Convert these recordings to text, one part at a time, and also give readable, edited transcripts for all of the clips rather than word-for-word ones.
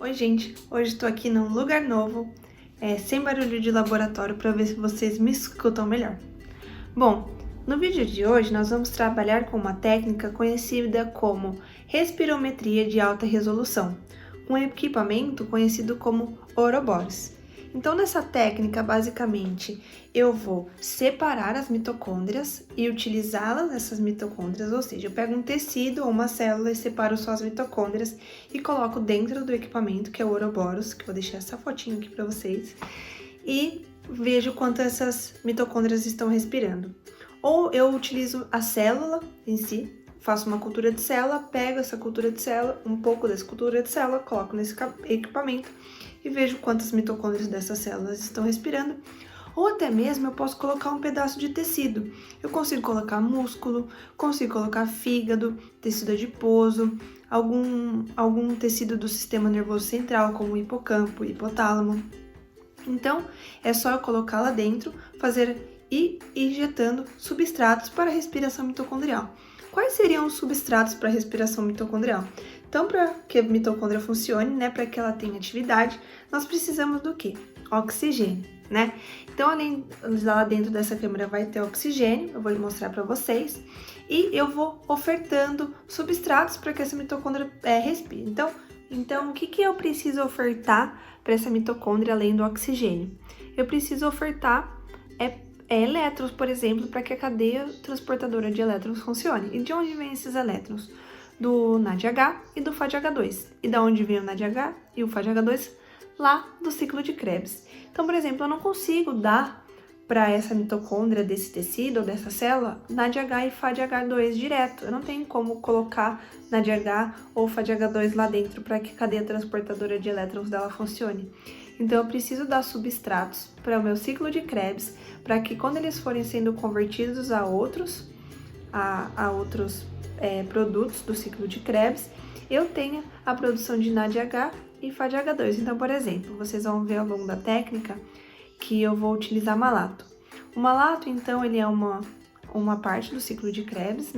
Oi, gente! Hoje estou aqui num lugar novo, sem barulho de laboratório, para ver se vocês me escutam melhor. Bom, no vídeo de hoje nós vamos trabalhar com uma técnica conhecida como respirometria de alta resolução, um equipamento conhecido como Ouroboros. Então, nessa técnica, basicamente, eu vou separar as mitocôndrias e utilizá-las, essas mitocôndrias, ou seja, eu pego um tecido ou uma célula e separo só as mitocôndrias e coloco dentro do equipamento, que é o Ouroboros, que eu vou deixar essa fotinho aqui para vocês, e vejo quanto essas mitocôndrias estão respirando. Ou eu utilizo a célula em si, faço uma cultura de célula, pego essa cultura de célula, um pouco dessa cultura de célula, coloco nesse equipamento e vejo quantas mitocôndrias dessas células estão respirando. Ou até mesmo eu posso colocar um pedaço de tecido. Eu consigo colocar músculo, consigo colocar fígado, tecido adiposo, algum tecido do sistema nervoso central, como o hipocampo, hipotálamo. Então, é só eu colocar lá dentro, fazer e injetando substratos para a respiração mitocondrial. Quais seriam os substratos para a respiração mitocondrial? Então, para que a mitocôndria funcione, para que ela tenha atividade, nós precisamos do quê? Oxigênio, Então, além lá dentro dessa câmara vai ter oxigênio, eu vou mostrar para vocês, e eu vou ofertando substratos para que essa mitocôndria respire. Então, o que eu preciso ofertar para essa mitocôndria além do oxigênio? Eu preciso ofertar elétrons, por exemplo, para que a cadeia transportadora de elétrons funcione. E de onde vêm esses elétrons? Do NADH e do FADH2. E da onde vem o NADH e o FADH2? Lá do ciclo de Krebs. Então, por exemplo, eu não consigo dar para essa mitocôndria desse tecido ou dessa célula NADH e FADH2 direto. Eu não tenho como colocar NADH ou FADH2 lá dentro para que a cadeia transportadora de elétrons dela funcione. Então, eu preciso dar substratos para o meu ciclo de Krebs, para que quando eles forem sendo convertidos a outros produtos do ciclo de Krebs, eu tenha a produção de NADH e FADH2. Então, por exemplo, vocês vão ver ao longo da técnica que eu vou utilizar malato. O malato, então, ele é uma parte do ciclo de Krebs,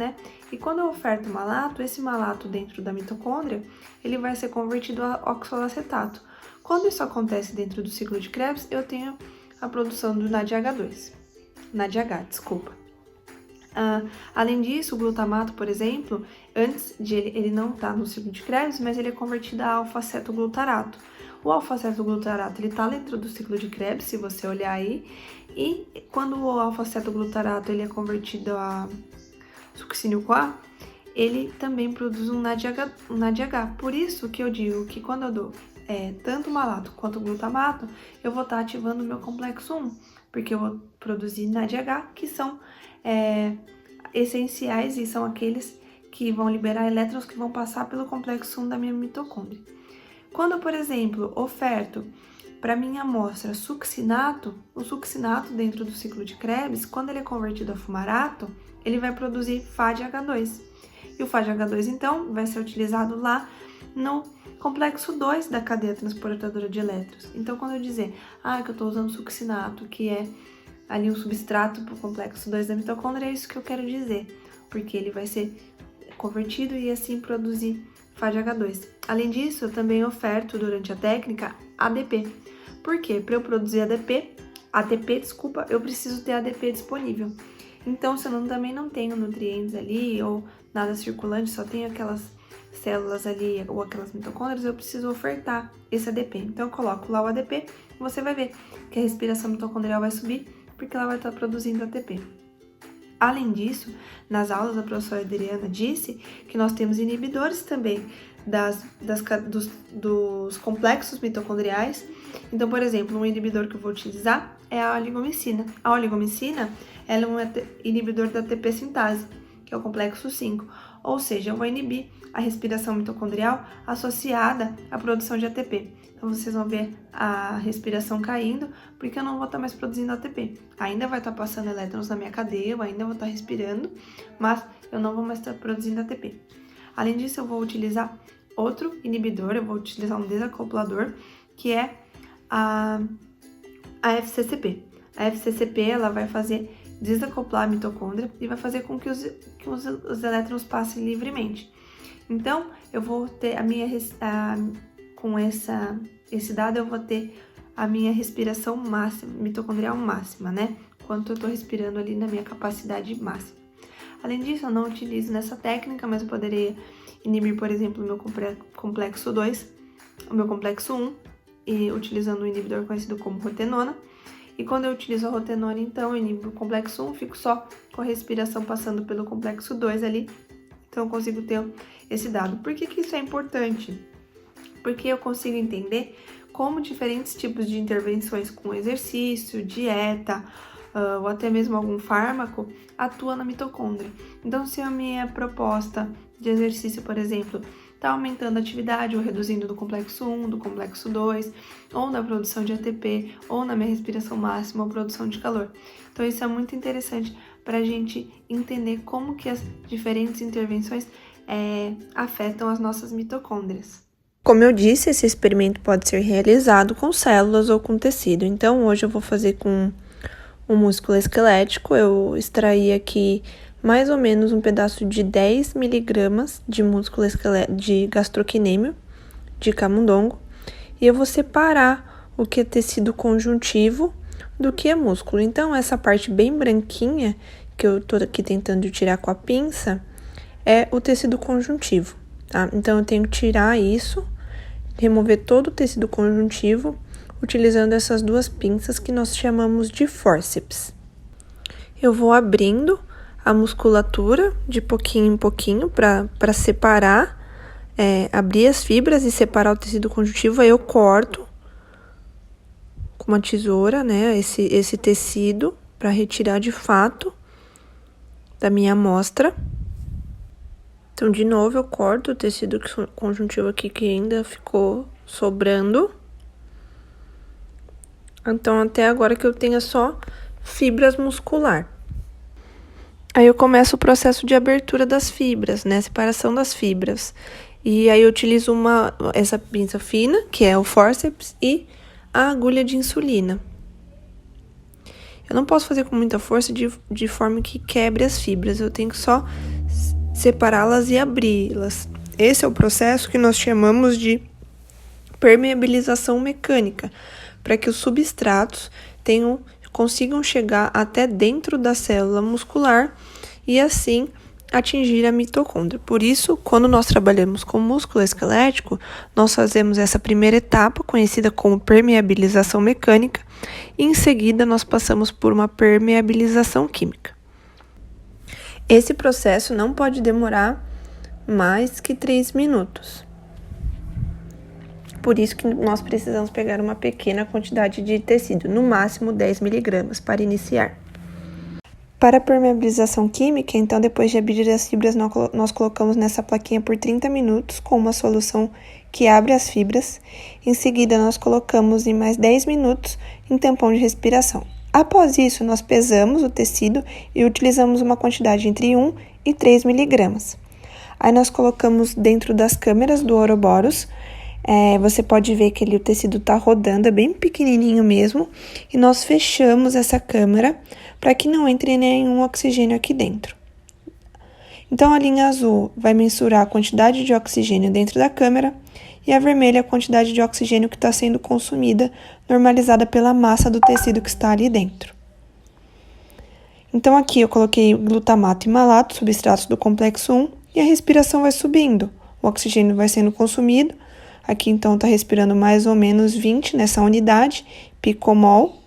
E quando eu oferto malato, esse malato dentro da mitocôndria, ele vai ser convertido a oxalacetato. Quando isso acontece dentro do ciclo de Krebs, eu tenho a produção do NADH, desculpa. Além disso, o glutamato, por exemplo, antes de ele não tá no ciclo de Krebs, mas ele é convertido a alfa-cetoglutarato. O alfa-cetoglutarato, ele tá dentro do ciclo de Krebs, se você olhar aí, e quando o alfa-cetoglutarato ele é convertido a succínil-CoA, ele também produz um NADH. Por isso que eu digo que quando eu dou tanto o malato quanto o glutamato, eu vou estar ativando o meu complexo 1, porque eu vou produzir NADH, que são essenciais e são aqueles que vão liberar elétrons que vão passar pelo complexo 1 da minha mitocôndria. Quando, por exemplo, oferto para minha amostra succinato, o succinato dentro do ciclo de Krebs, quando ele é convertido a fumarato, ele vai produzir FADH2. E o FADH2, então, vai ser utilizado lá no complexo 2 da cadeia transportadora de elétrons. Então, quando eu dizer que eu estou usando succinato, que é ali um substrato para o complexo 2 da mitocôndria, é isso que eu quero dizer, porque ele vai ser convertido e assim produzir FADH2. Além disso, eu também oferto durante a técnica ADP. Por quê? Para eu produzir ATP, eu preciso ter ADP disponível. Então, se eu também não tenho nutrientes ali ou nada circulante, só tenho aquelas células ali ou aquelas mitocôndrias, eu preciso ofertar esse ADP. Então, eu coloco lá o ADP e você vai ver que a respiração mitocondrial vai subir porque ela vai estar produzindo ATP. Além disso, nas aulas a professora Adriana disse que nós temos inibidores também dos complexos mitocondriais. Então, por exemplo, um inibidor que eu vou utilizar é a oligomicina. A oligomicina ela é um inibidor da ATP sintase, que é o complexo 5. Ou seja, eu vou inibir a respiração mitocondrial associada à produção de ATP. Então, vocês vão ver a respiração caindo, porque eu não vou estar mais produzindo ATP. Ainda vai estar passando elétrons na minha cadeia, eu ainda vou estar respirando, mas eu não vou mais estar produzindo ATP. Além disso, eu vou utilizar outro inibidor, eu vou utilizar um desacoplador, que é a FCCP. A FCCP, ela vai fazer desacoplar a mitocôndria e vai fazer com que os elétrons passem livremente. Então, eu vou ter com esse dado, eu vou ter a minha respiração máxima, mitocondrial máxima, né? Quanto eu tô respirando ali na minha capacidade máxima. Além disso, eu não utilizo nessa técnica, mas eu poderia inibir, por exemplo, o meu complexo 2, o meu complexo 1, e utilizando um inibidor conhecido como rotenona. E quando eu utilizo a rotenona, então, eu inibo o complexo 1, fico só com a respiração passando pelo complexo 2 ali, então eu consigo ter esse dado. Por que isso é importante? Porque eu consigo entender como diferentes tipos de intervenções com exercício, dieta, ou até mesmo algum fármaco, atua na mitocôndria. Então, se a minha proposta de exercício, por exemplo, está aumentando a atividade ou reduzindo do complexo 1, do complexo 2, ou na produção de ATP, ou na minha respiração máxima, ou produção de calor. Então, isso é muito interessante para a gente entender como que as diferentes intervenções afetam as nossas mitocôndrias. Como eu disse, esse experimento pode ser realizado com células ou com tecido. Então, hoje eu vou fazer com um músculo esquelético. Eu extraí aqui mais ou menos um pedaço de 10 miligramas de músculo esquelético, de gastrocnêmio, de camundongo. E eu vou separar o que é tecido conjuntivo do que é músculo. Então, essa parte bem branquinha, que eu tô aqui tentando tirar com a pinça, é o tecido conjuntivo, tá? Então, eu tenho que tirar isso, remover todo o tecido conjuntivo, utilizando essas duas pinças que nós chamamos de fórceps. Eu vou abrindo a musculatura de pouquinho em pouquinho para separar, abrir as fibras e separar o tecido conjuntivo. Aí eu corto com uma tesoura, né, esse tecido para retirar de fato da minha amostra. Então, de novo, eu corto o tecido conjuntivo aqui que ainda ficou sobrando. Então, até agora que eu tenha só fibras muscular. Aí eu começo o processo de abertura das fibras, né? Separação das fibras. E aí eu utilizo essa pinça fina, que é o fórceps, e a agulha de insulina. Eu não posso fazer com muita força de forma que quebre as fibras. Eu tenho que só separá-las e abri-las. Esse é o processo que nós chamamos de permeabilização mecânica, para que os substratos consigam chegar até dentro da célula muscular e assim atingir a mitocôndria. Por isso, quando nós trabalhamos com músculo esquelético, nós fazemos essa primeira etapa, conhecida como permeabilização mecânica, e em seguida nós passamos por uma permeabilização química. Esse processo não pode demorar mais que 3 minutos. Por isso que nós precisamos pegar uma pequena quantidade de tecido, no máximo 10 miligramas, para iniciar. Para a permeabilização química, então, depois de abrir as fibras, nós colocamos nessa plaquinha por 30 minutos com uma solução que abre as fibras. Em seguida, nós colocamos em mais 10 minutos em tampão de respiração. Após isso, nós pesamos o tecido e utilizamos uma quantidade entre 1 e 3 miligramas. Aí nós colocamos dentro das câmeras do Ouroboros. Você pode ver que o tecido está rodando, é bem pequenininho mesmo. E nós fechamos essa câmera para que não entre nenhum oxigênio aqui dentro. Então, a linha azul vai mensurar a quantidade de oxigênio dentro da câmera e a vermelha a quantidade de oxigênio que está sendo consumida, normalizada pela massa do tecido que está ali dentro. Então, aqui eu coloquei glutamato e malato, substratos do complexo 1, e a respiração vai subindo. O oxigênio vai sendo consumido. Aqui, então, está respirando mais ou menos 20 nessa unidade, picomol.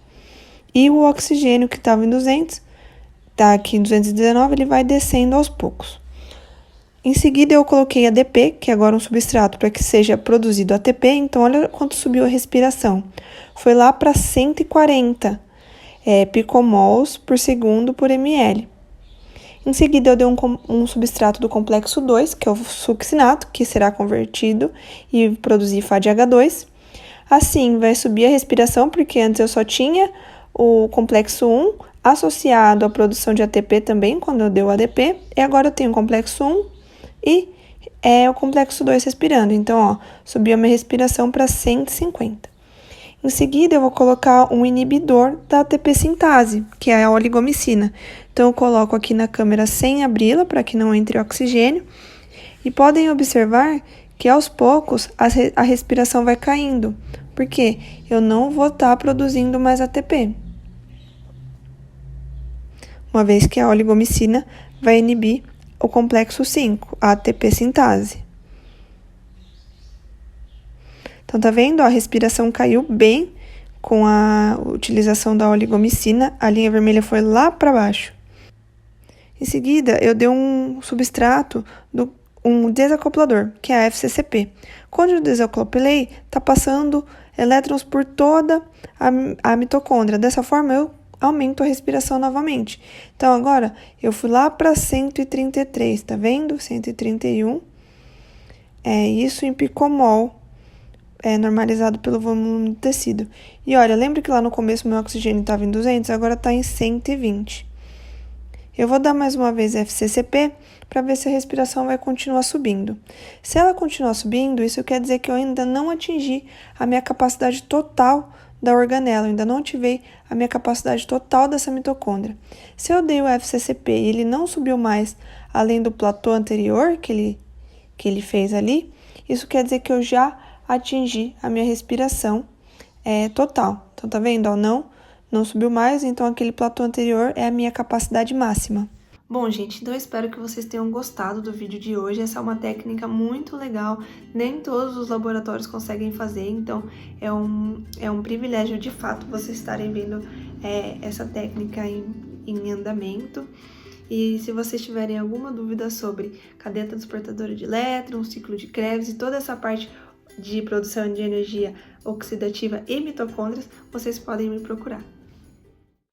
E o oxigênio que estava em 200, está aqui em 219, ele vai descendo aos poucos. Em seguida, eu coloquei ADP, que é agora um substrato para que seja produzido ATP. Então, olha quanto subiu a respiração. Foi lá para 140 picomols por segundo por ml. Em seguida, eu dei um substrato do complexo 2, que é o succinato, que será convertido e produzir FADH2. Assim, vai subir a respiração, porque antes eu só tinha o complexo 1 associado à produção de ATP também, quando eu dei o ADP. E agora eu tenho o complexo 1 e o complexo 2 respirando. Então, subiu a minha respiração para 150. Em seguida, eu vou colocar um inibidor da ATP sintase, que é a oligomicina. Então, eu coloco aqui na câmera sem abri-la, para que não entre oxigênio. E podem observar que aos poucos a respiração vai caindo, porque eu não vou estar produzindo mais ATP. Uma vez que a oligomicina vai inibir o complexo 5, a ATP sintase. Então, tá vendo? A respiração caiu bem com a utilização da oligomicina, a linha vermelha foi lá para baixo. Em seguida, eu dei um substrato, um desacoplador, que é a FCCP. Quando eu desacoplei, está passando elétrons por toda a mitocôndria. Dessa forma, eu aumento a respiração novamente. Então, agora, eu fui lá para 133, tá vendo? 131. Isso em picomol, normalizado pelo volume do tecido. E olha, lembra que lá no começo meu oxigênio estava em 200, agora está em 120. Eu vou dar mais uma vez FCCP para ver se a respiração vai continuar subindo. Se ela continuar subindo, isso quer dizer que eu ainda não atingi a minha capacidade total da organela, eu ainda não ativei a minha capacidade total dessa mitocôndria. Se eu dei o FCCP e ele não subiu mais além do platô anterior que ele fez ali, isso quer dizer que eu já atingi a minha respiração total. Então, tá vendo? Não subiu mais, então aquele platô anterior é a minha capacidade máxima. Bom, gente, então eu espero que vocês tenham gostado do vídeo de hoje. Essa é uma técnica muito legal, nem todos os laboratórios conseguem fazer, então é um privilégio de fato vocês estarem vendo essa técnica em andamento. E se vocês tiverem alguma dúvida sobre cadeia transportadora de elétrons, ciclo de Krebs e toda essa parte de produção de energia oxidativa e mitocôndrias, vocês podem me procurar.